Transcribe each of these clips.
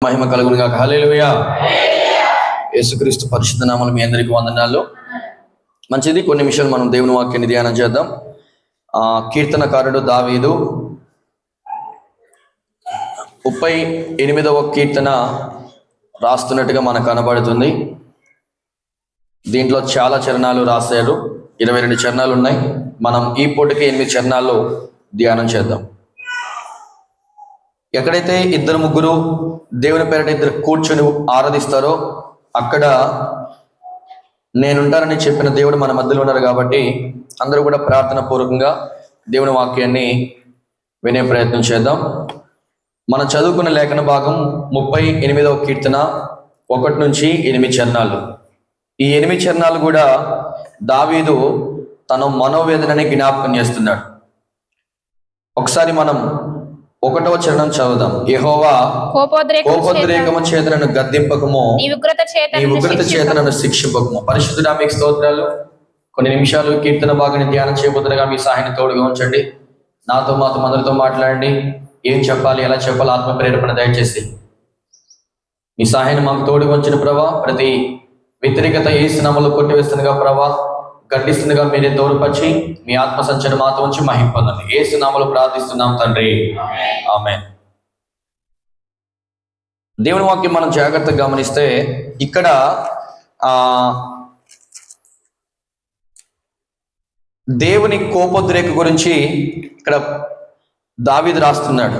మహిమ కలుగును గాక. హల్లెలూయా. యేసుక్రీస్తు పరిశుద్ధ నామములో మీ అందరికీ వందనాలు. మంచిది, కొన్ని నిమిషాలు మనం దేవుని వాక్యాన్ని ధ్యానం చేద్దాం. కీర్తనకారుడు దావీదు 38వ కీర్తన రాస్తున్నట్టుగా మనకు కనబడుతుంది. దీంట్లో చాలా చరణాలు రాశారు, 22 చరణాలు ఉన్నాయి. మనం ఈ పూటకి 8 చరణాలు ధ్యానం చేద్దాం. ఎక్కడైతే 2-3 దేవుని పేరిట ఇద్దరు కూర్చొని ఆరాధిస్తారో అక్కడ నేనుంటానని చెప్పిన దేవుడు మన మధ్యలో ఉన్నారు. కాబట్టి అందరూ కూడా ప్రార్థన పూర్వకంగా దేవుని వాక్యాన్ని వినే ప్రయత్నం చేద్దాం. మనం చదువుకున్న లేఖన భాగం 38వ కీర్తన 1 నుంచి 8 చరణాలు. ఈ 8 చరణాలు కూడా దావీదు తన మనోవేదనని జ్ఞాపకం చేస్తున్నాడు. ఒకసారి మనం 1వ చరణం చదువుదాం. యెహోవా కోపోద్రేకము చేత నన్ను గద్దింపకము, నీ ఉగ్రత చేత నన్ను శిక్షింపకము. పరిశుద్ధుడా మీకు స్తోత్రాలు. కొన్ని నిమిషాలు కీర్తన భాగాన్ని ధ్యానం చేయబోతుండగా మీ సహాయాన్ని తోడుగా ఉంచండి. నాతో మాతో అందరితో మాట్లాడండి. ఏం చెప్పాలి, ఎలా చెప్పాలి, ఆత్మ ప్రేరేపణ దయచేసి మీ సహాయాన్ని మాకు తోడుగా ఉంచిన ప్రభా. ప్రతి వ్యతిరేకత యేసు నామములో కొట్టివేస్తుండగా ప్రభా, గడ్డిస్తుండగా మీరే తోడుపరిచి మీ ఆత్మ సంచలనం మాతో ఉంచి మహిమ పొందండి. యేసు నామములో ప్రార్థిస్తున్నాం తండ్రి, ఆమేన్. దేవుని వాక్యం మనం జాగ్రత్తగా గమనిస్తే ఇక్కడ దేవుని కోపోద్రేక గురించి ఇక్కడ దావీదు రాస్తున్నాడు.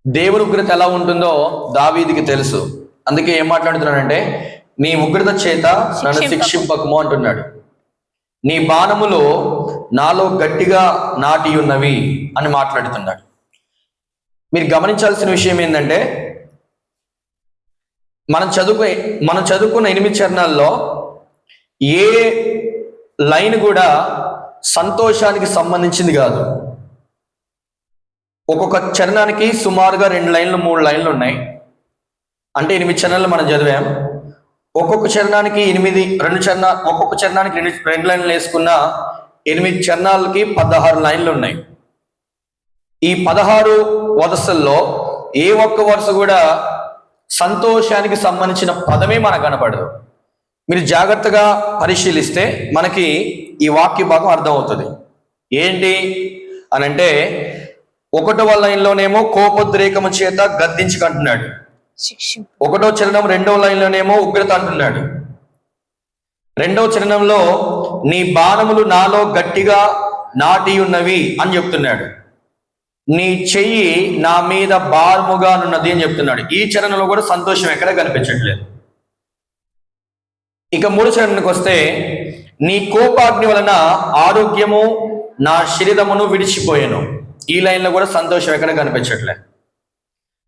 దేవుని ఉగ్రత ఎలా ఉంటుందో దావీదుకి తెలుసు. అందుకే ఏం మాట్లాడుతున్నాడంటే, నీ ఉగ్రత చేత నన్ను శిక్షింపకము అంటున్నాడు. నీ బాణములు నాలో గట్టిగా నాటి ఉన్నవి అని మాట్లాడుతున్నాడు. మీరు గమనించాల్సిన విషయం ఏంటంటే, మనం చదువుకున్న 8 చరణాల్లో ఏ లైన్ కూడా సంతోషానికి సంబంధించింది కాదు. ఒక్కొక్క చరణానికి సుమారుగా 2 లైన్లు 3 లైన్లు ఉన్నాయి. అంటే 8 చరణాలు మనం చదివాం. ఒక్కొక్క చరణానికి 2 లైన్లు వేసుకున్న 8 చరణాలకి 16 లైన్లు ఉన్నాయి. ఈ 16 వరుసల్లో ఏ ఒక్క వరుస కూడా సంతోషానికి సంబంధించిన పదమే మనకు కనపడదు. మీరు జాగ్రత్తగా పరిశీలిస్తే మనకి ఈ వాక్య భాగం అర్థమవుతుంది. ఏంటి అనంటే, 1వ లైన్లోనేమో కోపోద్రేకము చేత గద్దించుకుంటున్నాడు. 1వ చరణం 2వ లైన్లోనేమో ఉగ్రత అంటున్నాడు. 2వ చరణంలో నీ బాణములు నాలో గట్టిగా నాటి ఉన్నవి అని చెప్తున్నాడు. నీ చెయ్యి నా మీద భారముగా ఉన్నది అని చెప్తున్నాడు. ఈ చరణంలో కూడా సంతోషం ఎక్కడ కనిపించట్లేదు. ఇక 3వ చరణానికి వస్తే, నీ కోపాగ్ని వలన ఆరోగ్యము నా శరీరమును విడిచిపోయాను. ఈ లైన్లో కూడా సంతోషం ఎక్కడ కనిపించట్లేదు.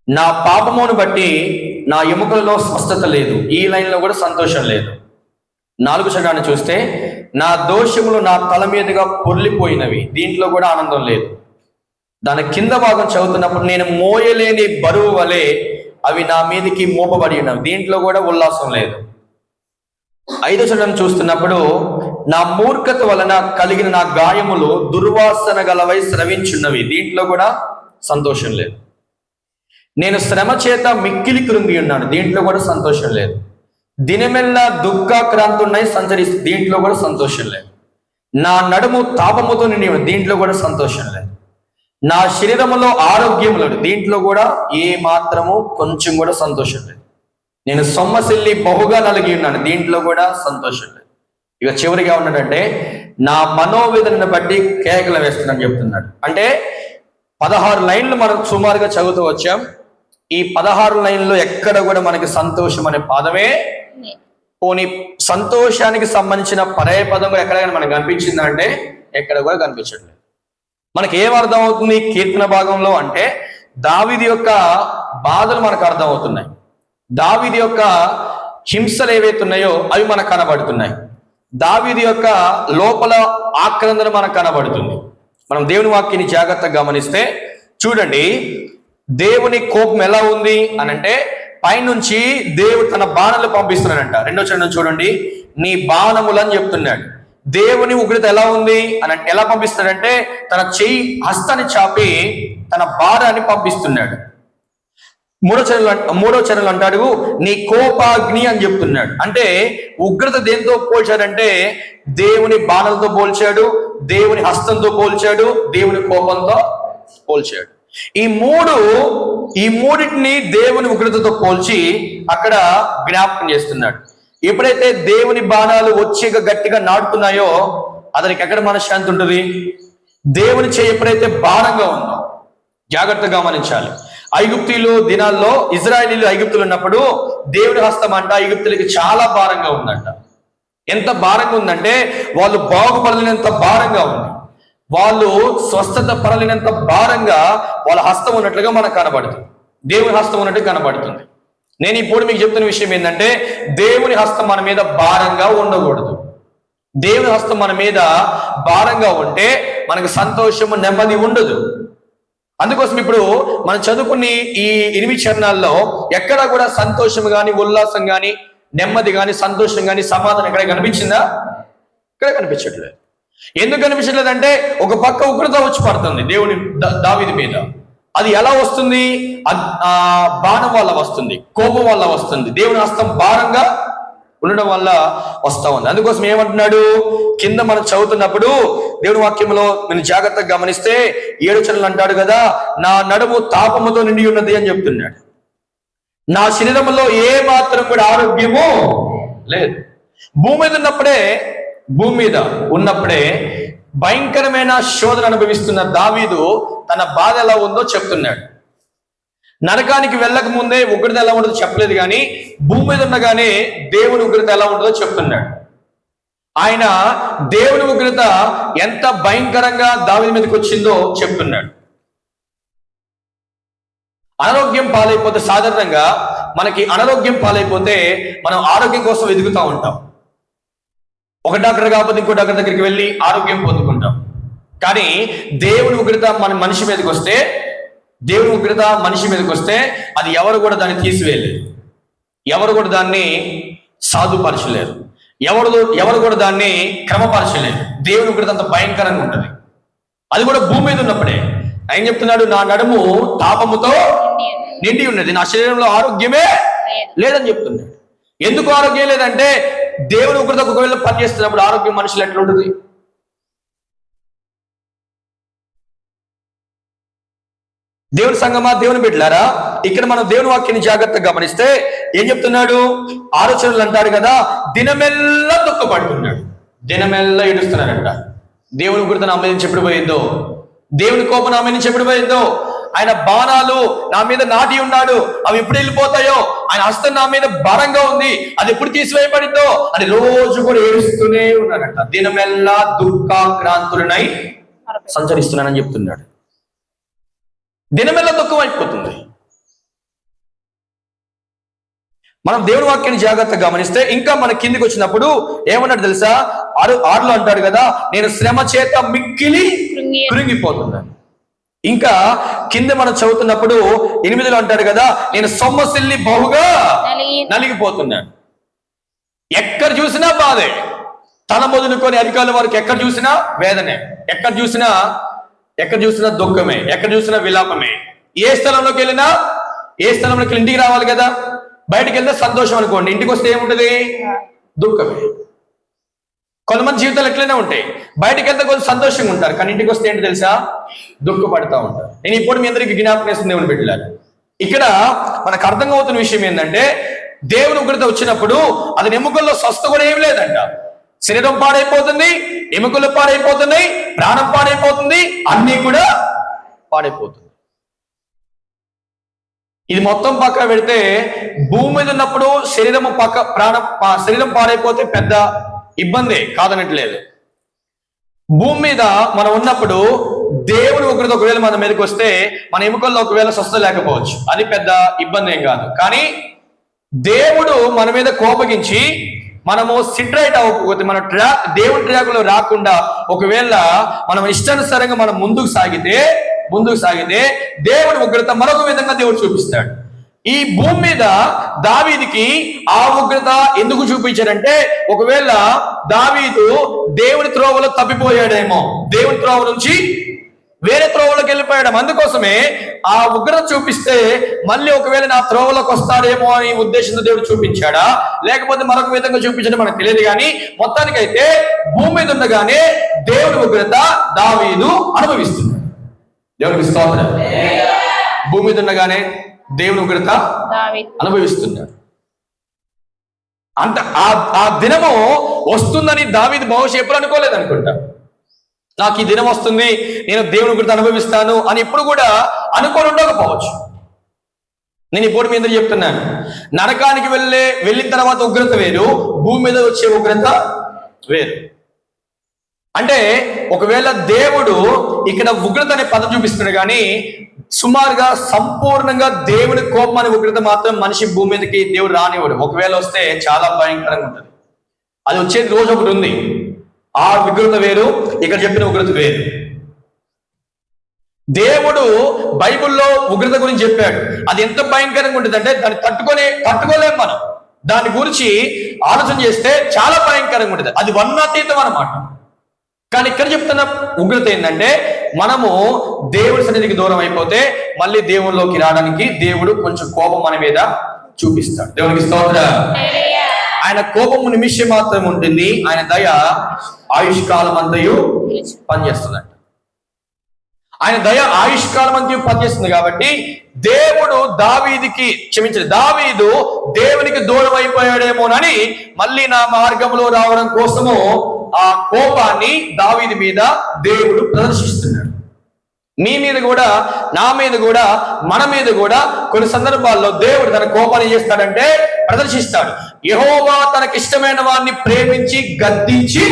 నా పాపమును బట్టి నా ఎముకలలో స్వస్థత లేదు. ఈ లైన్లో కూడా సంతోషం లేదు. 4వ చరణాన్ని చూస్తే, నా దోషములు నా తల మీదుగా పొర్లిపోయినవి. దీంట్లో కూడా ఆనందం లేదు. దాని కింద భాగం చదువుతున్నప్పుడు, నేను మోయలేని బరువు వలె అవి నా మీదకి మోపబడి ఉన్నవి. దీంట్లో కూడా ఉల్లాసం లేదు. 5వ చరణం చూస్తున్నప్పుడు, నా మూర్ఖత వలన కలిగిన నా గాయములు దుర్వాసన గలవై స్రవించున్నవి. దీంట్లో కూడా సంతోషం లేదు. నేను శ్రమ చేత మిక్కిలి కృంగి ఉన్నాను. దీంట్లో కూడా సంతోషం లేదు. దినమెల్లా దుఃఖాక్రాంతున్నై సంచరిస్తూ. దీంట్లో కూడా సంతోషం లేదు. నా నడుము తాపముతో నిండి. దీంట్లో కూడా సంతోషం లేదు. నా శరీరములో ఆరోగ్యం లేదు. దీంట్లో కూడా ఏ మాత్రము కొంచెం కూడా సంతోషం లేదు. నేను సొమ్మసిల్లి బహుగా నలిగి ఉన్నాను. దీంట్లో కూడా సంతోషం లేదు. ఇక చివరిగా ఉన్నాడంటే, నా మనోవేదనను బట్టి కేకలు వేస్తున్నాను చెప్తున్నాడు. అంటే 16 లైన్లు మనం సుమారుగా చదువుతూ వచ్చాం. ఈ 16 లైన్లో ఎక్కడ కూడా మనకి సంతోషం అనే పదమే, పోనీ సంతోషానికి సంబంధించిన పర్యాయ పదం ఎక్కడైనా మనకు కనిపించిందంటే ఎక్కడ కూడా కనిపించట్లేదు. మనకి ఏం అర్థం అవుతుంది కీర్తన భాగంలో అంటే, దావీదు యొక్క బాధలు మనకు అర్థం అవుతున్నాయి. దావీదు యొక్క హింసలు ఏవైతే ఉన్నాయో అవి మనకు కనబడుతున్నాయి. దావీదు యొక్క లోపల ఆక్రందన మనకు కనబడుతుంది. మనం దేవుని వాక్యాన్ని జాగ్రత్తగా గమనిస్తే చూడండి, దేవుని కోపం ఎలా ఉంది అనంటే, పైనుంచి దేవుడు తన బాణాలు పంపిస్తున్నాడంట. 2వ చరణం చూడండి, నీ బాణములు అని చెప్తున్నాడు. దేవుని ఉగ్రత ఎలా ఉంది అని ఎలా పంపిస్తాడంటే, తన చెయ్యి హస్తాన్ని చాపి తన భారాన్ని పంపిస్తున్నాడు. మూడో చరణంలో అంటాడు నీ కోపాగ్ని అని చెప్తున్నాడు. అంటే ఉగ్రత దేంతో పోల్చాడంటే దేవుని బాణలతో పోల్చాడు, దేవుని హస్తంతో పోల్చాడు, దేవుని కోపంతో పోల్చాడు. ఈ మూడింటిని దేవుని ఉగ్రతతో పోల్చి అక్కడ జ్ఞాపకం చేస్తున్నాడు. ఎప్పుడైతే దేవుని బాణాలు వచ్చి గట్టిగా నాటుతున్నాయో అతనికి ఎక్కడ మనశ్శాంతి ఉంటుంది? దేవుని చేయి ఎప్పుడైతే భారంగా ఉందో, జాగ్రత్తగా గమనించాలి. ఐగుప్తీయులు దినాల్లో ఇజ్రాయేలీలు ఐగుప్తులు ఉన్నప్పుడు దేవుని హస్తం అంట ఐగుప్తులకి చాలా భారంగా ఉందంట. ఎంత భారంగా ఉందంటే వాళ్ళు బాగుపడలేనంత భారంగా ఉంది, వాళ్ళు స్వస్థత పడలేనంత భారంగా వాళ్ళ హస్తం ఉన్నట్లుగా మనకు కనబడుతుంది, దేవుని హస్తం ఉన్నట్టు కనబడుతుంది. నేను ఇప్పుడు మీకు చెప్తున్న విషయం ఏంటంటే దేవుని హస్తం మన మీద భారంగా ఉండకూడదు. దేవుని హస్తం మన మీద భారంగా ఉంటే మనకు సంతోషము నెమ్మది ఉండదు. అందుకోసం ఇప్పుడు మనం చదువుకుని ఈ 8 చరణాల్లో ఎక్కడా కూడా సంతోషం కానీ, ఉల్లాసం కానీ, నెమ్మది కానీ, సంతోషం కానీ, సమాధానం ఎక్కడ కనిపించిందా? ఇక్కడ కనిపించట్లేదు. ఎందుకు కనిపించట్లేదంటే ఒక పక్క ఉగ్రత వచ్చి పడుతుంది దేవుని దావీదు మీద. అది ఎలా వస్తుంది? బాణం వల్ల వస్తుంది, కోపం వల్ల వస్తుంది, దేవుని హస్తం భారంగా ఉండడం వల్ల వస్తా ఉంది. అందుకోసం ఏమంటున్నాడు కింద మనం చదువుతున్నప్పుడు దేవుని వాక్యంలో నేను జాగ్రత్తగా గమనిస్తే 7 చరణాలు అంటాడు కదా, నా నడుము తాపముతో నిండి ఉన్నది అని చెప్తున్నాడు. నా శరీరంలో ఏ మాత్రం కూడా ఆరోగ్యము లేదు. భూమి మీద ఉన్నప్పుడే భయంకరమైన శోధన అనుభవిస్తున్న దావీదు తన బాధ ఎలా ఉందో చెప్తున్నాడు. నరకానికి వెళ్ళక ముందే ఉగ్రత ఎలా ఉంటుందో చెప్పలేదు, కానీ భూమి మీద ఉండగానే దేవుని ఉగ్రత ఎలా ఉంటుందో చెప్తున్నాడు. ఆయన దేవుని ఉగ్రత ఎంత భయంకరంగా దావీదు మీదకి వచ్చిందో చెప్తున్నాడు. అనారోగ్యం పాలైపోతే సాధారణంగా మనకి అనారోగ్యం పాలైపోతే మనం ఆరోగ్యం కోసం ఎదుగుతూ ఉంటాం. ఒక డాక్టర్ కాకపోతే ఇంకో డాక్టర్ దగ్గరికి వెళ్ళి ఆరోగ్యం పొందుకుంటాం. కానీ దేవుని ఉగ్రత మనిషి మీదకి వస్తే అది ఎవరు కూడా దాన్ని తీసివేయలేరు, ఎవరు కూడా దాన్ని సాధుపరచలేరు, ఎవరు కూడా దాన్ని క్రమపరచలేరు. దేవుని ఉగ్రత అంత భయంకరంగా ఉంటుంది. అది కూడా భూమి మీద ఉన్నప్పుడే. ఆయన చెప్తున్నాడు నా నడుము తాపముతో నిండి ఉన్నది, నా శరీరంలో ఆరోగ్యమే లేదని చెప్తున్నాడు. ఎందుకు ఆరోగ్యం లేదంటే దేవుని ఉగ్రత ఒకవేళ పనిచేస్తున్నప్పుడు ఆరోగ్యం మనుషులు ఎట్లా ఉంటుంది? దేవుని సంగమా, దేవుని బిడ్డలారా, ఇక్కడ మనం దేవుని వాక్యాన్ని జాగ్రత్తగా గమనిస్తే ఏం చెప్తున్నాడు? ఆలోచనలు అంటాడు కదా, దినమెల్లా దుఃఖపడుతున్నాడు, దినమెల్లా ఏడుస్తున్నాడంట. దేవుని ఉగ్రత నా మీద నుంచి ఎప్పుడు పోయిందో, దేవుని కోపం నా మీద నుంచి ఎప్పుడు పోయిందో, ఆయన బాణాలు నా మీద నాటి ఉన్నాడు, అవి ఎప్పుడు వెళ్ళిపోతాయో, ఆయన హస్తం నా మీద భారంగా ఉంది, అది ఎప్పుడు తీసివేయబడిందో అని రోజు కూడా ఏడుస్తూనే ఉన్నాడంట. దినమెల్లా దుఃఖాక్రాంతులనై సంచరిస్తున్నానని చెప్తున్నాడు. దినమెల్లా దుఃఖం అయిపోతుంది. మనం దేవుని వాక్యాన్ని జాగ్రత్తగా గమనిస్తే ఇంకా మన కిందికి వచ్చినప్పుడు ఏమన్నాడు తెలుసా? 6లో అంటాడు కదా, నేను శ్రమ చేత మిక్కిలి కృంగిపోతున్నాను. ఇంకా కింద మనం చదువుతున్నప్పుడు 8లో అంటాడు కదా, నేను సొమ్మసిల్లి బహుగా నలిగిపోతున్నాను. ఎక్కడ చూసినా బాధే, తల మొదలుకొని అధికారుల వరకు ఎక్కడ చూసినా వేదనే, ఎక్కడ చూసినా దుఃఖమే, ఎక్కడ చూసినా విలాపమే. ఏ స్థలంలోకి వెళ్ళినా ఇంటికి రావాలి కదా, బయటికి వెళ్తే సంతోషం అనుకోండి, ఇంటికి వస్తే ఏముంటది? దుఃఖమే. కొంతమంది జీవితాలు ఎట్లనే ఉంటాయి, బయటికి వెళ్తే కొంచెం సంతోషంగా ఉంటారు, కానీ ఇంటికి వస్తే ఏంటి తెలుసా? దుఃఖపడతా ఉంటారు. నేను ఇప్పుడు మీ అందరికి జ్ఞాపకం చేస్తుంది దేవుని బిడ్డలారా, ఇక్కడ మనకు అర్థం అవుతున్న విషయం ఏంటంటే దేవుని ఉగ్రత వచ్చినప్పుడు అది ఎముకల్లో స్వస్థ కూడా ఏం లేదంట. శరీరం పాడైపోతుంది, ఎముకలు పాడైపోతున్నాయి, ప్రాణం పాడైపోతుంది, అన్నీ కూడా పాడైపోతుంది. ఇది మొత్తం పక్క పెడితే భూమి మీద ఉన్నప్పుడు శరీరం పాడైపోతే పెద్ద ఇబ్బంది కాదనట్లేదు. భూమి మీద మనం ఉన్నప్పుడు దేవుని ఉగ్రత ఒకవేళ మన మీదకి వస్తే మన ఎముకల్లో ఒకవేళ స్వస్థ లేకపోవచ్చు, అది పెద్ద ఇబ్బంది ఏం కాదు. కానీ దేవుడు మన మీద కోపగించి మనము సిట్రైట్ అవ్వకపోతే, మన దేవుని ట్రాక్లో రాకుండా ఒకవేళ మనం ఇష్టానుసారంగా మనం ముందుకు సాగితే దేవుని ఉగ్రత మరొక విధంగా దేవుడు చూపిస్తాడు. ఈ భూమి మీద దావీదుకి ఆ ఉగ్రత ఎందుకు చూపించారంటే ఒకవేళ దావీదు దేవుని త్రోవలో తప్పిపోయాడేమో, దేవుని త్రోవ నుంచి వేరే త్రోవలోకి వెళ్ళిపోయాడు. అందుకోసమే ఆ ఉగ్రత చూపిస్తే మళ్ళీ ఒకవేళ నా త్రోవలోకి వస్తాడేమో అని ఉద్దేశంతో దేవుడు చూపించాడా, లేకపోతే మరొక విధంగా చూపించడం మనకు తెలియదు. కానీ మొత్తానికైతే భూమి మీద ఉండగానే దేవుడి ఉగ్రత దావీదు అనుభవిస్తున్నాడు. దేవుడికి స్తోత్రం. భూమి మీద ఉండగానే దేవుని ఉగ్రత అనుభవిస్తున్నాడు. అంత ఆ దినము వస్తుందని దావీదు బహుశా ఎప్పుడు అనుకోలేదు అనుకుంటా. నాకు ఈ దినం వస్తుంది, నేను దేవుని ఉగ్రత అనుభవిస్తాను అని ఎప్పుడు కూడా అనుకోని ఉండకపోవచ్చు. నేను ఇప్పుడు మీ అందరూ చెప్తున్నాను, నరకానికి వెళ్ళిన తర్వాత ఉగ్రత వేరు, భూమి మీద వచ్చే ఉగ్రత వేరు. అంటే ఒకవేళ దేవుడు ఇక్కడ ఉగ్రత అనే పదం చూపిస్తున్నాడు, కానీ సుమారుగా సంపూర్ణంగా దేవుని కోపం అనే ఉగ్రత మాత్రం మనిషి భూమి మీదకి దేవుడు రానివ్వడు. ఒకవేళ వస్తే చాలా భయంకరంగా ఉంటుంది. అది వచ్చేది రోజు ఒకటి ఉంది. ఆ ఉగ్రత వేరు, ఇక్కడ చెప్పిన ఉగ్రత వేరు. దేవుడు బైబిల్లో ఉగ్రత గురించి చెప్పాడు. అది ఎంత భయంకరంగా ఉంటుంది అంటే దాన్ని తట్టుకోలేం మనం. దాని గురించి ఆలోచన చేస్తే చాలా భయంకరంగా ఉంటుంది. అది వర్ణాతీతం అన్నమాట. కానీ ఇక్కడ చెప్తున్న ఉగ్రత ఏంటంటే, మనము దేవుడి సన్నిధికి దూరం అయిపోతే మళ్ళీ దేవుళ్ళలోకి రావడానికి దేవుడు కొంచెం కోపం మన మీద చూపిస్తాడు. దేవునికి స్తోత్రం. ఆయన కోపము నిమిషం మాత్రం ఉంటుంది, ఆయన దయ ఆయుష్కాలం అంతయు పనిచేస్తుందంట. ఆయన దయ ఆయుష్కాలం అంతయు పనిచేస్తుంది. కాబట్టి దేవుడు దావీదు దేవునికి దూరం అయిపోయాడేమోనని మళ్ళీ నా మార్గంలో రావడం కోసము ఆ కోపాన్ని దావీదు మీద దేవుడు ప్రదర్శిస్తున్నాడు. మీ మీద కూడా, నా మీద కూడా, మన మీద కూడా కొన్ని సందర్భాల్లో దేవుడు తన కోపాన్ని చేస్తాడంటే ప్రదర్శిస్తాడు. యెహోవా తనకిష్టమైన వారిని ప్రేమించి గద్దించి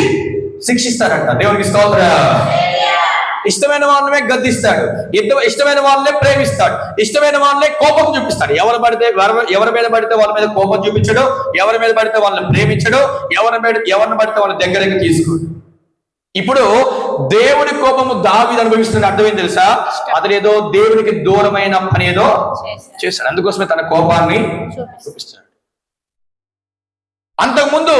శిక్షిస్తాడంట. దేవునికి స్తోత్రం. ఇష్టమైన వాళ్ళనే గద్దిస్తాడు, ఇష్టమైన వాళ్ళనే ప్రేమిస్తాడు, ఇష్టమైన వాళ్ళనే కోపం చూపిస్తాడు. ఎవరి మీద పడితే వాళ్ళ మీద కోపం చూపించడు, ఎవరి మీద పడితే వాళ్ళని ప్రేమించడు, ఎవరిని పడితే వాళ్ళ దగ్గరికి తీసుకోడు. ఇప్పుడు దేవుడి కోపము దావీదు అనుభవిస్తున్న అర్థం ఏం తెలుసా? అతనేదో దేవునికి దూరమైన పని ఏదో చేస్తాడు. అందుకోసమే తన కోపాన్ని చూపిస్తాడు. అంతకుముందు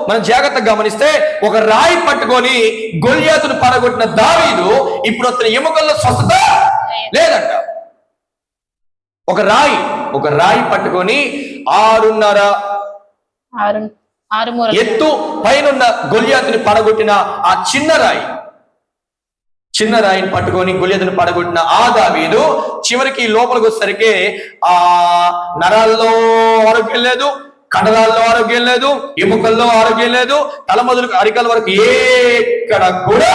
మనం జాగ్రత్తగా గమనిస్తే ఒక రాయి పట్టుకొని గొల్యాతును పడగొట్టిన దావీదు ఇప్పుడు అతని ఎముకల్లో స్వస్థత లేదంట. ఒక రాయి పట్టుకొని 6.5 ఎత్తు పైన గొల్యాతుని పడగొట్టిన ఆ చిన్న రాయిని పట్టుకొని గొల్యాతుని పడగొట్టిన ఆ దావీదు చివరికి లోపలికి వచ్చేసరికి ఆ నరాల్లో ఆరోగ్యం లేదు, కండరాల్లో ఆరోగ్యం లేదు, ఎముకల్లో ఆరోగ్యం లేదు, తల మొదలు అరికల వరకు ఎక్కడ కూడా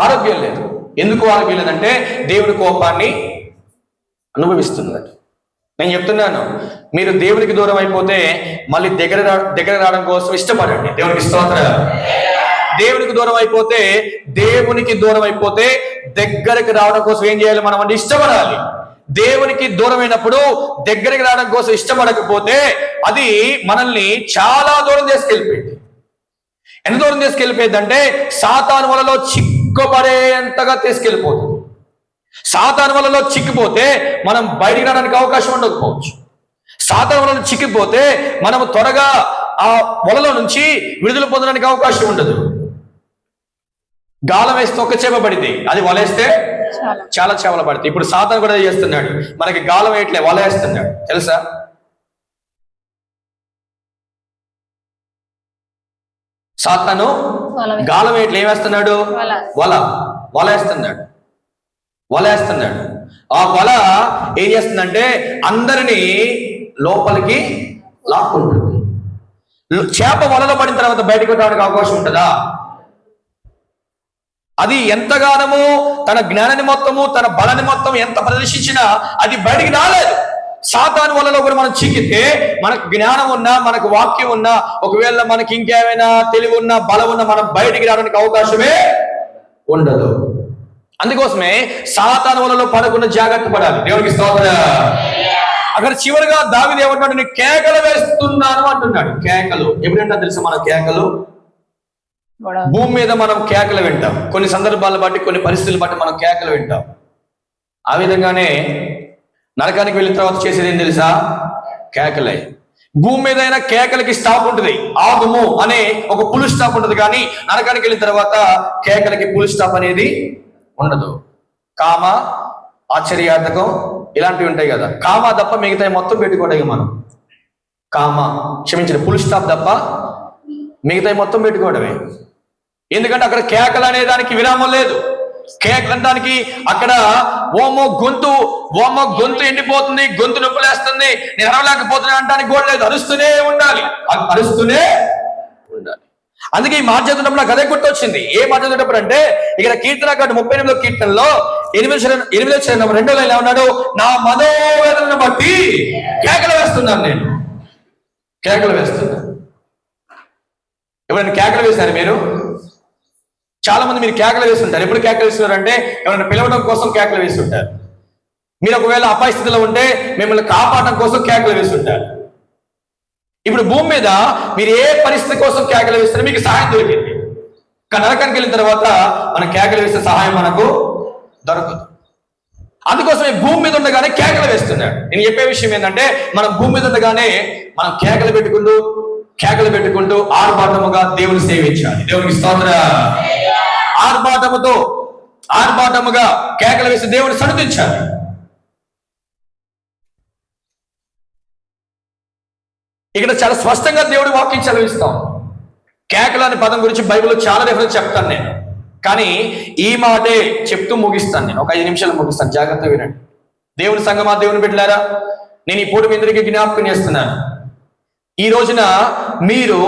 ఆరోగ్యం లేదు. ఎందుకు ఆరోగ్యం లేదంటే దేవుని కోపాన్ని అనుభవిస్తున్నది. నేను చెప్తున్నాను, మీరు దేవునికి దూరం అయిపోతే మళ్ళీ దగ్గర రావడం కోసం ఇష్టపడండి. దేవునికి స్తోత్రం. దేవునికి దూరం అయిపోతే దగ్గరికి రావడం కోసం ఏం చేయాలి? మనం అంటే ఇష్టపడాలి. దేవునికి దూరమైనప్పుడు దగ్గరికి రావడం కోసం ఇష్టపడకపోతే అది మనల్ని చాలా దూరం తీసుకెళ్ళిపోయింది. ఎంత దూరం తీసుకెళ్ళిపోయింది అంటే సాతాను వలలో చిక్కుపడేంతగా తీసుకెళ్ళిపోతుంది. సాతాను వలలో చిక్కిపోతే మనం బయటికి రావడానికి అవకాశం ఉండకపోవచ్చు. సాతాను వలలో చిక్కిపోతే మనం త్వరగా ఆ వలలో నుంచి విడుదల పొందడానికి అవకాశం ఉండదు. గాలం వేస్తే ఒక్క చేప పడితే, అది వలేస్తే చాలా చేపలు పడతాయి. ఇప్పుడు సాతాను కూడా చేస్తున్నాడు, మనకి గాలం వేయట్లే, వల వేస్తున్నాడు. తెలుసా? సాతాను గాలం వేయట్లే, ఏమేస్తున్నాడు? వల వేస్తున్నాడు. ఆ వల ఏం చేస్తుందంటే అందరినీ లోపలికి లాక్కుంటుంది. చేప వలలో పడిన తర్వాత బయటకు రావడానికి అవకాశం ఉంటుందా? అది ఎంతగానో తన జ్ఞానాన్ని మొత్తము, తన బలాన్ని మొత్తం ఎంత ప్రదర్శించినా అది బయటికి రాలేదు. సాతాను వలలో కూడా మనం చిక్కితే, మనకు జ్ఞానం ఉన్నా, మనకు వాక్యం ఉన్నా, ఒకవేళ మనకి ఇంకేమైనా తెలివి ఉన్నా, బలం ఉన్నా, మనం బయటికి రావడానికి అవకాశమే ఉండదు. అందుకోసమే సాతాను వలలో పడకుండా జాగ్రత్త పడాలి. దేవునికి స్తోత్రం. అక్కడ చివరిగా దావీదు ఏమంటున్నాడు? నేను కేకలు వేస్తున్నాను అంటున్నాడు. కేకలు ఎప్పుడంటే తెలుసా? మన కేకలు భూమి మీద మనం కేకలు వింటాం. కొన్ని సందర్భాలను బట్టి, కొన్ని పరిస్థితులు బట్టి మనం కేకలు వింటాం. ఆ విధంగానే నరకానికి వెళ్ళిన తర్వాత చేసేది ఏం తెలుసా? కేకలే. భూమి మీద అయినా కేకలకి స్టాప్ ఉంటుంది, ఆగుము అనే ఒక పుల్ స్టాప్ ఉంటుంది. కానీ నరకానికి వెళ్ళిన తర్వాత కేకలకి పుల్ స్టాప్ అనేది ఉండదు. కామ, ఆశ్చర్యార్థకం ఇలాంటివి ఉంటాయి కదా. కామ తప్ప మిగతా మొత్తం పెట్టుకోవడం మనం. కామ క్షమించండి, పుల్ స్టాప్ తప్ప మిగతా మొత్తం పెట్టుకోవడమే. ఎందుకంటే అక్కడ కేకలు అనే దానికి విరామం లేదు. కేకలంటానికి అక్కడ ఓమో గొంతు ఎండిపోతుంది, గొంతు నొప్పులేస్తుంది, నేను అరవలేకపోతున్నా అంటానికి కూడా లేదు. అరుస్తూనే ఉండాలి. అందుకే ఈ మాట చదువుతున్నప్పుడు నాకు అదే గుర్తొచ్చింది. ఏ మాట చదువుతున్నప్పుడు అంటే ఇక్కడ కీర్తనకాండ 38వ కీర్తనలో 8వ లైన్లో ఉన్నాడు, నా మనోవేదనను బట్టి కేకలు వేస్తున్నాను. నేను కేకలు వేస్తున్నాను. ఎవరైనా కేకలు వేశారు మీరు? చాలా మంది మీరు కేకలు వేస్తుంటారు. ఎప్పుడు కేకలు వేస్తున్నారు అంటే ఎవరైనా పిలవడం కోసం కేకలు వేస్తుంటారు. మీరు ఒకవేళ అపరిస్థితిలో ఉంటే మిమ్మల్ని కాపాడడం కోసం కేకలు వేస్తుంటారు. ఇప్పుడు భూమి మీద మీరు ఏ పరిస్థితి కోసం కేకలు వేస్తారో మీకు సహాయం దొరికింది. కానీ నరకానికి వెళ్ళిన తర్వాత మనం కేకలు వేస్తే సహాయం మనకు దొరకదు. అందుకోసం ఈ భూమి మీద ఉండగానే కేకలు వేస్తున్నాడు. నేను చెప్పే విషయం ఏంటంటే మనం భూమి మీద ఉండగానే మనం కేకలు పెట్టుకుంటూ ఆర్భాటముగా దేవుని సేవించాలి. దేవునికి స్తోత్రం. ఆర్భాటముగా కేకలు వేసి దేవుని సన్నిధించాలి. ఇక్కడ చాలా స్పష్టంగా దేవుడి వాక్యం చదివిస్తాం. కేకలు అనే పదం గురించి బైబిల్లో చాలా రెఫరెన్స్ చెప్తాను నేను, కానీ ఈ మాటే చెప్తూ ముగిస్తాను. నేను ఒక 5 నిమిషాలు ముగిస్తాను, జాగ్రత్తగా వినండి. దేవుని సంగమా, దేవుని బిడ్డలారా, నేను ఈ పూట మీ అందరికీ జ్ఞాపకం చేస్తున్నాను. ఈ రోజున మీరు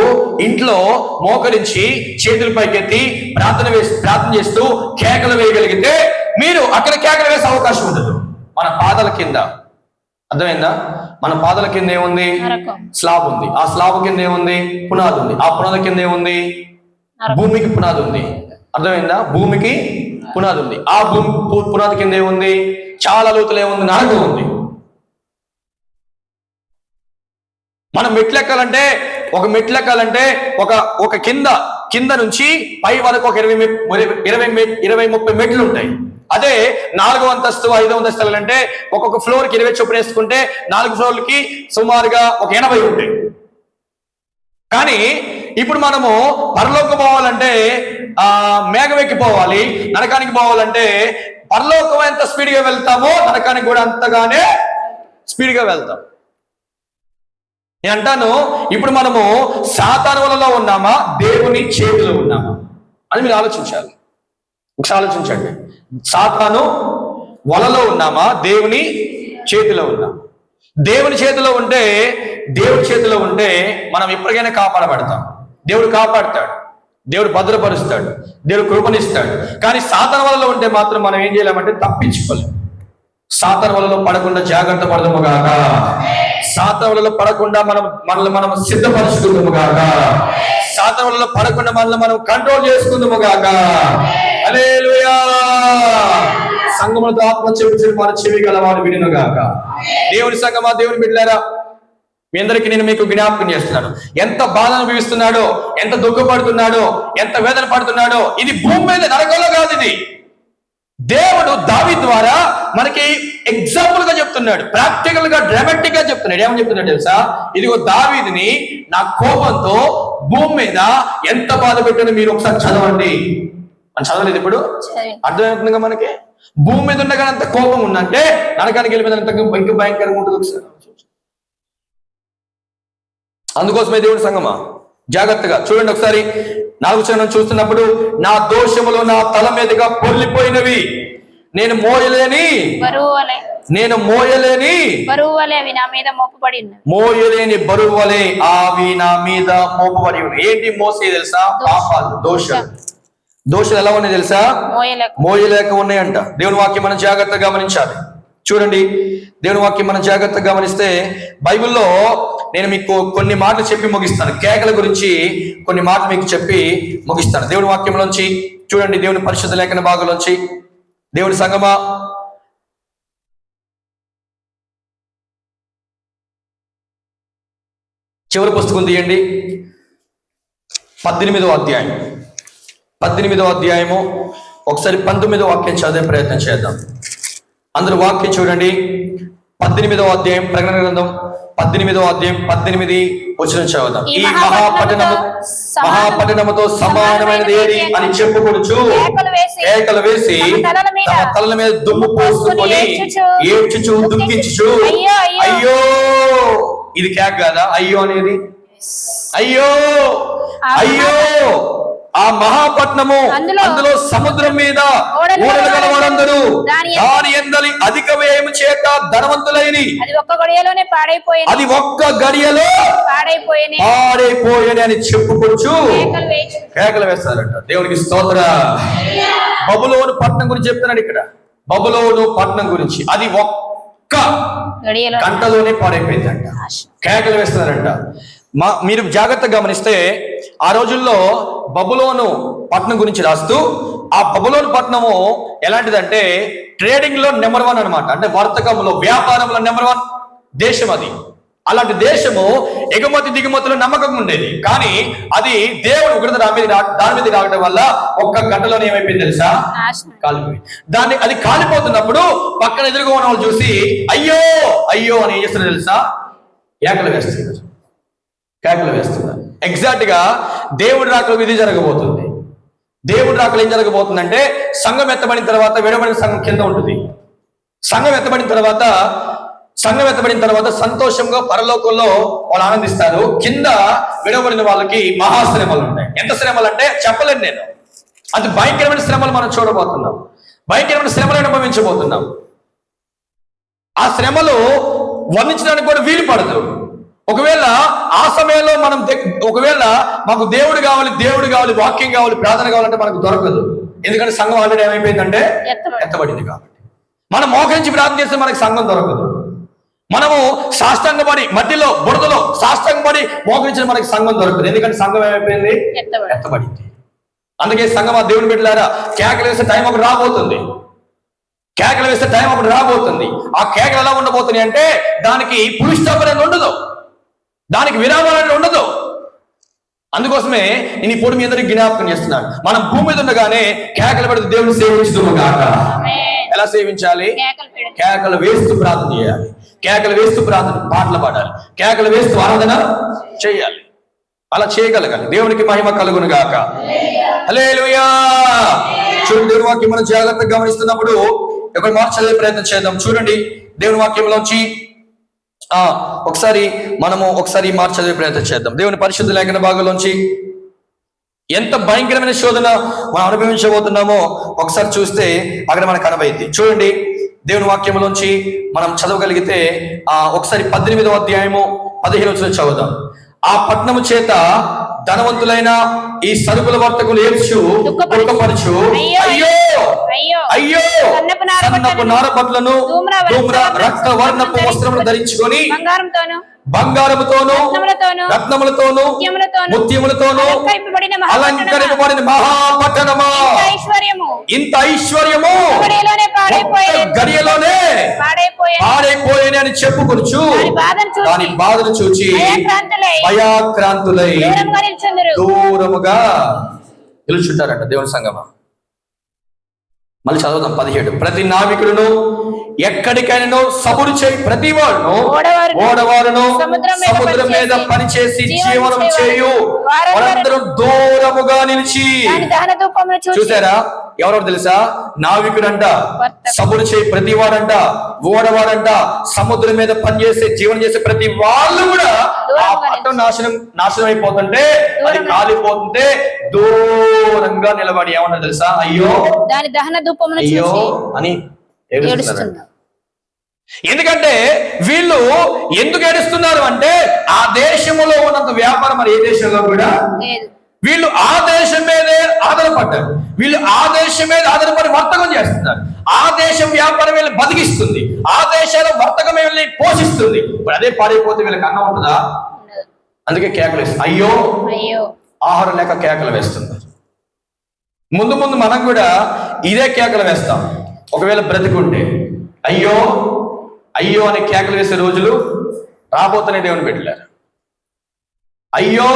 ఇంట్లో మోకరించి చేతుల పైకెత్తి ప్రార్థన చేస్తూ కేకలు వేయగలిగితే మీరు అక్కడ కేకలు వేసే అవకాశం ఉండదు. మన పాదాల కింద, అర్థమైందా? మన పాదాల కింద ఏముంది? స్లాబ్ ఉంది. ఆ స్లాబ్ కింద ఏముంది? పునాది ఉంది. ఆ పునాది కింద ఏముంది? భూమికి పునాది ఉంది. అర్థమైందా? భూమికి పునాది ఉంది. ఆ పునాది కింద ఏముంది? చాలా లోతులు ఏముంది? నరకం ఉంది. మనం మెట్లెక్కాలంటే ఒక కింద నుంచి పై వరకు ఒక 20-30 మెట్లు ఉంటాయి. అదే 4వ అంతస్తు 5వ అంతస్తులు అంటే ఒక్కొక్క ఫ్లోర్కి 20 చొప్పున వేసుకుంటే 4 ఫ్లోర్లకి సుమారుగా ఒక 80 ఉంటాయి. కానీ ఇప్పుడు మనము పరలోకం పోవాలంటే మేఘం ఎక్కిపోవాలి. నరకానికి పోవాలంటే పరలోకం ఎంత స్పీడ్గా వెళ్తామో నరకానికి కూడా అంతగానే స్పీడ్గా వెళ్తాం. నేను అంటాను, ఇప్పుడు మనము సాతాను వలలో ఉన్నామా, దేవుని చేతిలో ఉన్నామా అని మీరు ఆలోచించాలి. ఒకసారి ఆలోచించండి. సాతాను వలలో ఉన్నామా, దేవుని చేతిలో ఉన్నామా? దేవుని చేతిలో ఉంటే మనం ఎప్పటికైనా కాపాడబడతాం. దేవుడు కాపాడుతాడు, దేవుడు భద్రపరుస్తాడు, దేవుడు కృపనిస్తాడు. కానీ సాతాను వలలో ఉంటే మాత్రం మనం ఏం చేయలేమంటే తప్పించుకోలేం. సాతాను వలలో పడకుండా జాగ్రత్త పడదాము గాక. సాతాను వలలో పడకుండా మనల్ని మనం సిద్ధపరుచుకుందాము గాక. సాతాను వలలో పడకుండా మనల్ని మనం కంట్రోల్ చేసుకుందాము గాక. హల్లెలూయా. సంగములతో ఆత్మ మన చెవి గలవారు వినును గాక. దేవుని సంగమా, దేవుని బిడ్డలారా, మీ అందరికీ నేను మీకు జ్ఞాపకం చేస్తున్నాను. ఎంత బాధ అనుభవిస్తున్నాడో, ఎంత దుఃఖపడుతున్నాడో, ఎంత వేదన పడుతున్నాడో. ఇది భూమి మీద నరకంలో కాదు. ఇది దేవుడు దావీదు ద్వారా మనకి ఎగ్జాంపుల్ గా చెప్తున్నాడు, ప్రాక్టికల్ గా, డ్రామాటిక్ గా చెప్తున్నాడు. ఏమని చెప్తున్నాడు తెలుసా? ఇదిగో దావీదుని నా కోపంతో భూమి మీద ఎంత బాధ పెట్టానో మీరు ఒకసారి చదవండి. మనం చదవలేదు ఇప్పుడు? అర్థమవుతుందిగా మనకి. భూమి మీద ఉండగానే అంత కోపం ఉందంటే నరకానికి వెళ్ళిపోయిన ఇంకా భయంకరంగా ఉంటుంది. ఒకసారి అందుకోసమే దేవుడి సంగమా జాగ్రత్తగా చూడండి. ఒకసారి 4వ వచనం చూస్తున్నప్పుడు, నా దోషములు నా తల మీదుగా పొర్లిపోయినవి, నేను మోయలేని బరువు వలె అవి నా మీద మోపబడి ఉన్నాయి. ఏంటి మోసే తెలుసా? పాపాలు, దోషాలు ఎలా ఉన్నాయి తెలుసా? మోయలేక ఉన్నాయంట. దేవుని వాక్యం మనం జాగ్రత్తగా గమనించాలి. చూడండి, దేవుని వాక్యం మనం జాగ్రత్తగా గమనిస్తే బైబిల్లో నేను మీకు కొన్ని మాటలు చెప్పి ముగిస్తాను. కేకల గురించి కొన్ని మాటలు మీకు చెప్పి ముగిస్తాను. దేవుని వాక్యంలోంచి చూడండి, దేవుని పరిశుద్ధ లేఖన భాగంలోంచి. దేవుని సంగమా, చివరి పుస్తకం తీయండి. 18వ అధ్యాయము ఒకసారి 19వ వాక్యం చదివే ప్రయత్నం చేద్దాం. అందరూ వాక్యం చూడండి. 18వ అధ్యాయం ప్రకటన గ్రంథం 18వ అధ్యాయం 18 వచనం చదువుదాం. ఈ ఈ మహాపట్టణముతో సమానమైనది ఏది అని చెప్పుకొనుచు కేకలు వేసి తమ తలల మీద దుమ్ము పోసుకొని ఏడ్చుచు దుఃఖించుచు, అయ్యో, ఇది కేక కదా అయ్యో అనేది, అయ్యో అయ్యో, ఆ మహాపట్నము అందులో సముద్రం మీద ఓడలు గల వారందరూ దాని యందలి అధిక వ్యయము చేత ధనవంతులైన అది ఒక్క గడియలో పాడైపోయని అని చెప్పుకొచ్చు కేకలు వేస్తారంట. దేవునికి స్తోత్ర. బబులోను పట్టణం గురించి చెప్తున్నాడు ఇక్కడ. బబులోను పట్టణం గురించి అది ఒక్క గంటలోనే పాడైపోయిందంట. కేకలు వేస్తున్నారంట. మీరు జాగ్రత్తగా గమనిస్తే ఆ రోజుల్లో బబులోను పట్టణం గురించి రాస్తూ, ఆ బబులోను పట్టణము ఎలాంటిదంటే ట్రేడింగ్ లో నెంబర్ 1 అనమాట. అంటే వర్తకంలో, వ్యాపారంలో నెంబర్ 1 దేశం అది. అలాంటి దేశము ఎగుమతి దిగుమతులు నమ్మకంగా ఉండేది. కానీ అది దేవుడు ఉగ్రత దాని మీద రావడం వల్ల ఒక్క గంటలోనే ఏమైపోయింది తెలుసా? కాలిపోయింది. అది కాలిపోతున్నప్పుడు పక్కన ఎదురుగా ఉన్న వాళ్ళు చూసి అయ్యో అయ్యో అని ఏం చేస్తున్నారు తెలుసా? కేకలు వేస్తున్నారు. ఎగ్జాక్ట్ గా దేవుడి రాకలో ఇది జరగబోతుంది. దేవుడి రాకలు ఏం జరగబోతుందంటే, సంఘం ఎత్తబడిన తర్వాత విడబడిన సంఘం కింద ఉంటుంది. సంఘం ఎత్తబడిన తర్వాత సంతోషంగా పరలోకంలో వాళ్ళు ఆనందిస్తారు. కింద విడబడిన వాళ్ళకి మహాశ్రమలు ఉంటాయి. ఎంత శ్రమలు అంటే చెప్పలేను నేను. అది భయంకరమైన శ్రమలు మనం చూడబోతున్నాం. భయంకరమైన శ్రమలు అనుభవించబోతున్నాం. ఆ శ్రమలు వర్ణించడానికి కూడా వీలు పడదు. ఒకవేళ ఆ సమయంలో ఒకవేళ మాకు దేవుడు కావాలి, వాక్యం కావాలి, ప్రార్థన కావాలంటే మనకు దొరకదు. ఎందుకంటే సంఘం ఆల్రెడీ ఏమైపోయిందంటే ఎత్తబడింది. కాబట్టి మనం మోకరించి ప్రార్థన చేస్తే మనకి సంఘం దొరకదు. మనము సాష్టాంగపడి మట్టిలో బురదలో సాష్టాంగపడి మోకరించిన మనకి సంఘం దొరకదు. ఎందుకంటే సంఘం ఏమైపోయింది? ఎత్తబడింది. అందుకే సంఘం ఆ దేవుని బిడ్డలారా, కేకలు వేసే టైం ఒకటి రాబోతుంది. ఆ కేకలు ఎలా ఉండబోతున్నాయి అంటే దానికి పులి స్టాప్ అనేది ఉండదు, దానికి విరామాలు ఉండదు. అందుకోసమే నేను ఇప్పుడు మీ అందరికి జ్ఞాపకం చేస్తున్నాను. మనం భూమి మీద ఉండగానే కేకలు పెడితే దేవుని సేవించుదుముగాక. ఎలా సేవించాలి? కేకలు వేస్తూ ప్రార్థన చేయాలి. కేకలు వేస్తూ పాటలు పాడాలి. కేకలు వేస్తూ ఆరాధన చేయాలి. అలా చేయగలగాలి. దేవునికి మహిమ కలుగును గాక. హల్లెలూయా. చూడండి, దేవుని వాక్యం మనం జాగ్రత్తగా గమనిస్తున్నప్పుడు ఒక మాట చదివే ప్రయత్నం చేద్దాం. చూడండి, దేవుని వాక్యంలోంచి ఒకసారి మాట చదివే ప్రయత్నం చేద్దాం. దేవుని పరిశుద్ధ లేఖన భాగంలోంచి ఎంత భయంకరమైన శోధన మనం అనుభవించబోతున్నామో ఒకసారి చూస్తే అక్కడ మనకు కనబడింది. చూడండి, దేవుని వాక్యంలోంచి మనం చదవగలిగితే ఒకసారి 18వ అధ్యాయము 15వ వచనం చదువుదాం. ఆ పట్టణము చేత ధనవంతులైన ఈ సరుకుల వర్తకులు ఏడ్చు దుఃఖపరచు, అయ్యో అయ్యో, సన్నపు నారబట్లను రక్త వర్ణపు వస్త్రములు ధరించుకొని బంగారముతోను రత్నములతోను ముత్యములతోను అలంకరింపబడిన మహాపట్టణమా, ఇంత ఐశ్వర్యము గడియలోనే పాడైపోయాని అని చెప్పుకొనుచు దాని బాధను చూచి భయాక్రాంతులై దూరముగా నిలుచుంటారంట. దేవుని సంగమా, మళ్ళీ చదువుదాం 17. ప్రతి నావికుడును ఎక్కడికైనా సబురు చేయి, ప్రతి వాడును ఓడవారును సముద్రం మీద పనిచేసి జీవనం చేయు వారందరూ దూరముగా నిలిచి. చూసారా? ఎవరెవరు తెలుసా? నావికుడంట, సబురు చేయి ప్రతి వాడంట, ఓడవాడంట, సముద్రం మీద పనిచేసి జీవనం చేసే ప్రతి వాళ్ళు కూడా ఆ పట్టణం నాశనం అయిపోతుంటే, అది కాలిపోతుంటే దూరంగా నిలబడి ఏమన్నా తెలుసా? అయ్యో అయ్యో అని ఏడుస్తున్నారు. ఎందుకంటే వీళ్ళు ఎందుకు ఏడుస్తున్నారు అంటే ఆ దేశంలో ఉన్నంత వ్యాపారం మరి ఏ దేశంలో కూడా వీళ్ళు ఆ దేశం మీదే ఆధారపడ్డారు. వీళ్ళు ఆ దేశం మీద ఆధారపడి వర్తకం చేస్తున్నారు. ఆ దేశం వ్యాపారం వీళ్ళని బతికిస్తుంది. ఆ దేశంలో వర్తకం వీళ్ళని పోషిస్తుంది. ఇప్పుడు అదే పాడైపోతే వీళ్ళకి అన్నం ఉంటుందా? అందుకే కేకలు వేస్తారు. అయ్యో ఆహారం లేక కేకలు వేస్తున్నారు. ముందు మనం కూడా ఇదే కేకలు వేస్తాం. ఒకవేళ బ్రతికుంటే అయ్యో అయ్యో అని కేకలు వేసే రోజులు రాబోతున్న దేవుని పెట్టలేరు. అయ్యో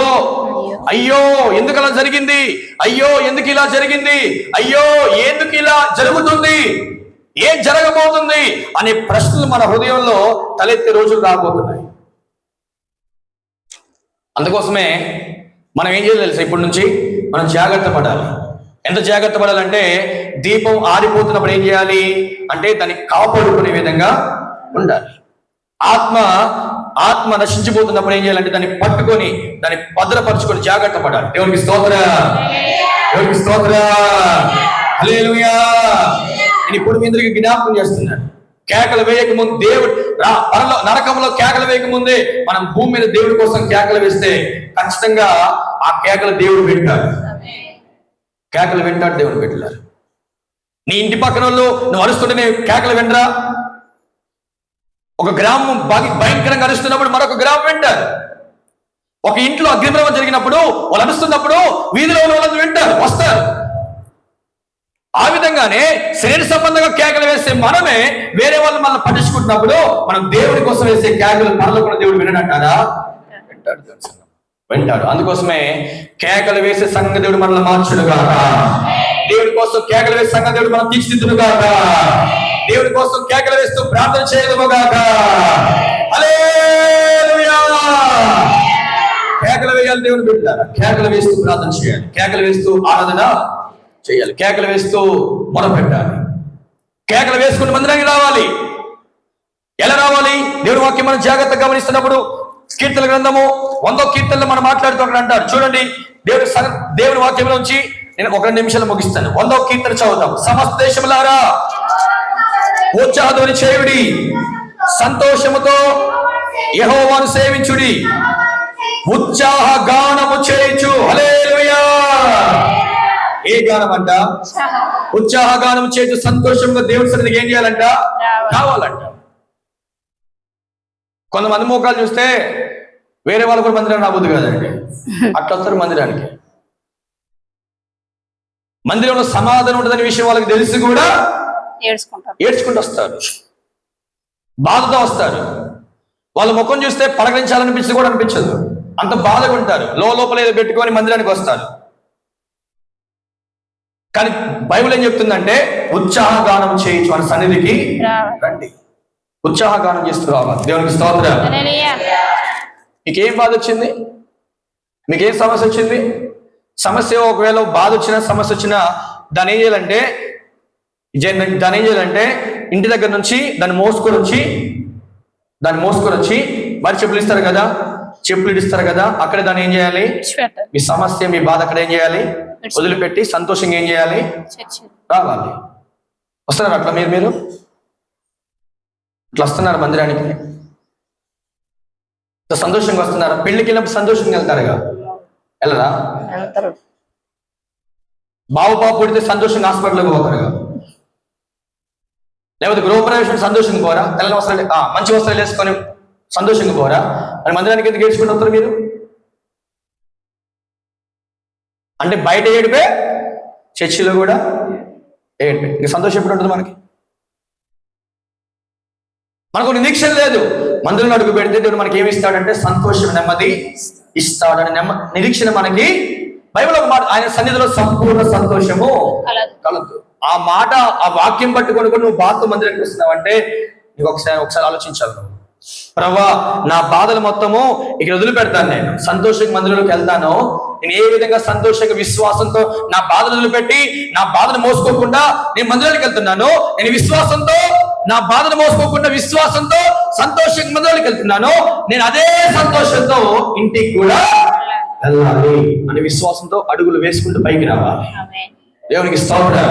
అయ్యో ఎందుకు అలా జరిగింది, అయ్యో ఎందుకు ఇలా జరిగింది, అయ్యో ఎందుకు ఇలా జరుగుతుంది ఏం జరగబోతుంది అనే ప్రశ్నలు మన హృదయంలో తలెత్తే రోజులు రాబోతున్నాయి. అందుకోసమే మనం ఏం చేయాలి తెలుసా? ఇప్పటి నుంచి మనం జాగ్రత్త పడాలి. ఎంత జాగ్రత్త పడాలంటే, దీపం ఆరిపోతున్నప్పుడు ఏం చేయాలి అంటే దాన్ని కాపాడుకునే విధంగా ఉండాలి. ఆత్మ నశించిపోతున్నప్పుడు ఏం చేయాలంటే దాన్ని పట్టుకొని దాన్ని భద్రపరచుకొని జాగ్రత్త పడాలి. దేవునికి స్తోత్రం, దేవునికి స్తోత్రం, హల్లెలూయా. నేను ఇప్పుడు మీ అందరికీ జ్ఞాపకం చేస్తున్నాను, కేకలు వేయక ముందు దేవుడు నరకంలో కేకలు వేయక ముందే మనం భూమి మీద దేవుడి కోసం కేకలు వేస్తే ఖచ్చితంగా ఆ కేకలు దేవుడు వింటాడు. కేకలు వింటాడు దేవుడు పెట్టారు. నీ ఇంటి పక్కన వాళ్ళు నువ్వు అరుస్తుంటే కేకలు వినరా? ఒక గ్రామం భయంకరంగా అరుస్తున్నప్పుడు మరొక గ్రామం వింటారు. ఒక ఇంట్లో అగ్నిప్రమాదం జరిగినప్పుడు వాళ్ళు అరుస్తున్నప్పుడు వీధిలో వాళ్ళని వింటారు, వస్తారు. ఆ విధంగానే శరీర సంబంధంగా కేకలు వేసే మనమే వేరే వాళ్ళు మనల్ని పట్టించుకుంటున్నప్పుడు మనం దేవుడి కోసం వేసే కేకలు మనలో కూడా దేవుడు వినడంటారా? వింటాడు. అందుకోసమే కేకలు వేసే సంఘ దేవుడు మనల్ని మార్చుడుగా, దేవుడి కోసం కేకలు వేసే సంఘ దేవుడు మనం తీర్చిదిద్దునుగా, దేవుడి కోసం కేకలు వేస్తూ ప్రార్థన చేయదుగాక. హల్లెలూయా. కేకలు వేయాలి దేవుని బిడ్డలారా. కేకలు వేస్తూ ప్రార్థన చేయాలి, కేకలు వేస్తూ ఆరాధన చేయాలి, కేకలు వేస్తూ మొరపెట్టాలి. కేకలు వేసుకుని మందిరానికి రావాలి. ఎలా రావాలి? దేవుడి వాక్యం మనం జాగ్రత్తగా గమనిస్తున్నప్పుడు కీర్తన గ్రంథము 100వ కీర్తనలో మనం మాట్లాడుతూ అక్కడ అంటారు చూడండి, దేవుడి వాక్యం నుంచి నేను 1 నిమిషాలు ముగిస్తాను. 100వ కీర్తన చదువుతాం. సమస్త దేశములారా ఉత్సాహధ్వని చేయుడి, సంతోషముతో యెహోవాను సేవించుడి, ఉత్సాహ గానము చేయుచు. హల్లెలూయా. ఏ గానం అంట? ఉత్సాహ గానం చేయుచు సంతోషంగా దేవుడి సన్నిధికి ఏం చేయాలంట? రావాలంట. కొంతమంది మోకాలు చూస్తే వేరే వాళ్ళు కూడా మందిరానికి రాబోద్దు కదండి, అట్లా వస్తారు మందిరానికి. మందిరంలో సమాధానం ఉంటుందనే విషయం వాళ్ళకి తెలిసి కూడా ఏడ్చుకుంటూ వస్తారు, బాధతో వస్తారు. వాళ్ళ ముఖం చూస్తే పలకరించాలనిపించదు కూడా అనిపించదు, అంత బాధగా ఉంటారు. లోపల ఏదో పెట్టుకొని మందిరానికి వస్తారు. కానీ బైబిల్ ఏం చెప్తుందంటే ఉత్సాహగానం చేయొచ్చు మన సన్నిధికి రండి, ఉత్సాహగానం చేస్తూ రావాలి. దేవునికి స్తోత్రం. మీకేం బాధ వచ్చింది? మీకేం సమస్య వచ్చింది? సమస్య ఒకవేళ బాధ వచ్చినా సమస్య వచ్చినా దాన్ని ఏం చేయాలంటే ఇంటి దగ్గర నుంచి దాన్ని మోసుకొని వచ్చి మరి చెప్పులు ఇస్తారు కదా, చెప్పులు ఇస్తారు కదా, అక్కడ దాన్ని ఏం చేయాలి? మీ సమస్య మీ బాధ అక్కడ ఏం చేయాలి? వదిలిపెట్టి సంతోషంగా ఏం చేయాలి? రావాలి. వస్తున్నారు అట్లా మీరు ఇట్లా వస్తున్నారు మందిరానికి, సంతోషంగా వస్తున్నారు. పెళ్లికి వెళ్ళినప్పుడు సంతోషంగా వెళ్తారుగా, వెళ్ళరా? బాబు పుడితే సంతోషంగా హాస్పిటల్కి పోతారుగా, లేకపోతే గృహప్రవేశం సంతోషంగా పోరా? తెల్లని వస్త్రాలు మంచి వస్త్రాలు వేసుకొని సంతోషంగా పోరా? మరి మందిరానికి ఎందుకు ఏడ్చుకుని వస్తారు మీరు? అంటే బయట ఏడిపే, చర్చిలో కూడా ఏడిపే. ఇంక సంతోషం ఎప్పుడు ఉంటుంది మనకి? మనకు నిరీక్షణ లేదు. మందిరంలో అడుగు పెడితే దేవుడు మనకి ఏమి ఇస్తాడంటే సంతోషం, నెమ్మది ఇస్తాడని నిరీక్షణ మనకి బైబిల్ ఒక మాట, ఆయన సన్నిధిలో సంపూర్ణ సంతోషము కలదు. ఆ మాట, ఆ వాక్యం పట్టుకొని కూడా నువ్వు బాధతో మందిరానికి వస్తున్నావు అంటే నీకు ఒకసారి ఆలోచించాలి. నువ్వు ప్రభువా నా బాధలు మొత్తము ఇక్కడ వదిలిపెడతాను, నేను సంతోషంగా మందిరంలోకి వెళ్తాను. నేను ఏ విధంగా సంతోషంగా విశ్వాసంతో నా బాధలు వదిలిపెట్టి నా బాధను మోసుకోకుండా నేను మందిరానికి వెళ్తున్నాను. నేను విశ్వాసంతో నా బాధను మోసుకోకుండా విశ్వాసంతో సంతోషంగా మందిరానికి వెళ్తున్నాను. నేను అదే సంతోషంతో ఇంటికి కూడా వెళ్ళాలి అనే విశ్వాసంతో అడుగులు వేసుకుంటూ పైకి రావాలి. దేవునికి స్తోత్రం.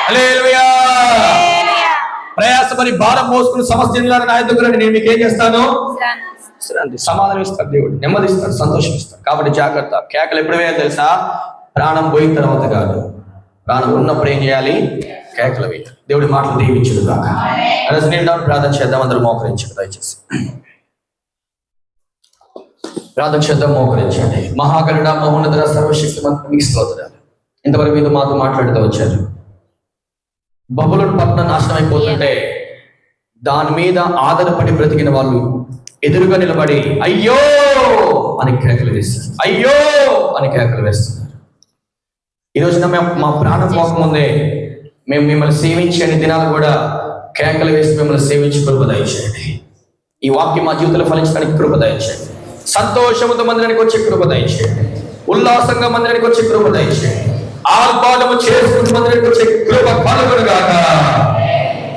హల్లెలూయా. ప్రయాసపడి భారం మోసుకుని సమస్య నా దగ్గర నేను మీకు ఏం చేస్తాను? సమాధానం ఇస్తాడు దేవుడు, నెమ్మది ఇస్తాడు, సంతోషం ఇస్తాడు. కాబట్టి జాగ్రత్త. కేకలు ఎప్పుడు వేయాలి తెలుసా? ప్రాణం పోయిన తర్వాత కాదు, ప్రాణం ఉన్నప్పుడు ఏం చేయాలి? కేకలు వేయాలి. దేవుడి మాటలు దీవించుడు దాకా ప్రార్థన చేద్దాం. అందరూ మోకరించండి దయచేసి. ప్రార్థన చేద్దాం, మోకరించండి. మహాగరుడ మహోన్నత సర్వశక్తి మీకు స్తోత్రాలు. ఇంతవరకు మీతో మాతో మాట్లాడుతూ వచ్చారు. బబులోను పట్టణం నాశనం అయిపోతుంటే దాని మీద ఆధారపడి బ్రతికిన వాళ్ళు ఎదురుగా నిలబడి అయ్యో అని కేకలు వేస్తారు, అయ్యో అని కేకలు వేస్తున్నారు. ఈ రోజున మా ప్రాణం పోకముందే మేము మిమ్మల్ని సేవించే దినాలు కూడా కేకలు వేసి మిమ్మల్ని సేవించి కృప దయచేయండి. ఈ వాక్యం మా జీవితంలో ఫలించడానికి కృప దయచేయండి. సంతోషముతో మందిరానికి వచ్చే కృప దయచేయండి. ఉల్లాసంగా మందిరానికి వచ్చే కృప దయచేయండి. ఆల్పాదము చేసుకుంటూ మందిరానికి వచ్చే కృప కలుగునుగాక.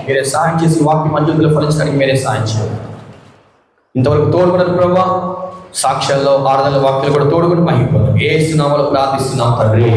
మీరే సహాయం చేసి వాక్యం మా జీవితంలో ఫలించడానికి మీరే సహాయం చేయండి. ఇంతవరకు తోడుకున్నారు ప్రభావ, సాక్ష్యాల్లో ఆరాధనలో వాక్యాలు కూడా తోడుకుని మహిమపొందాం. యేసు నామములో ప్రార్థిస్తున్నాం తండ్రి.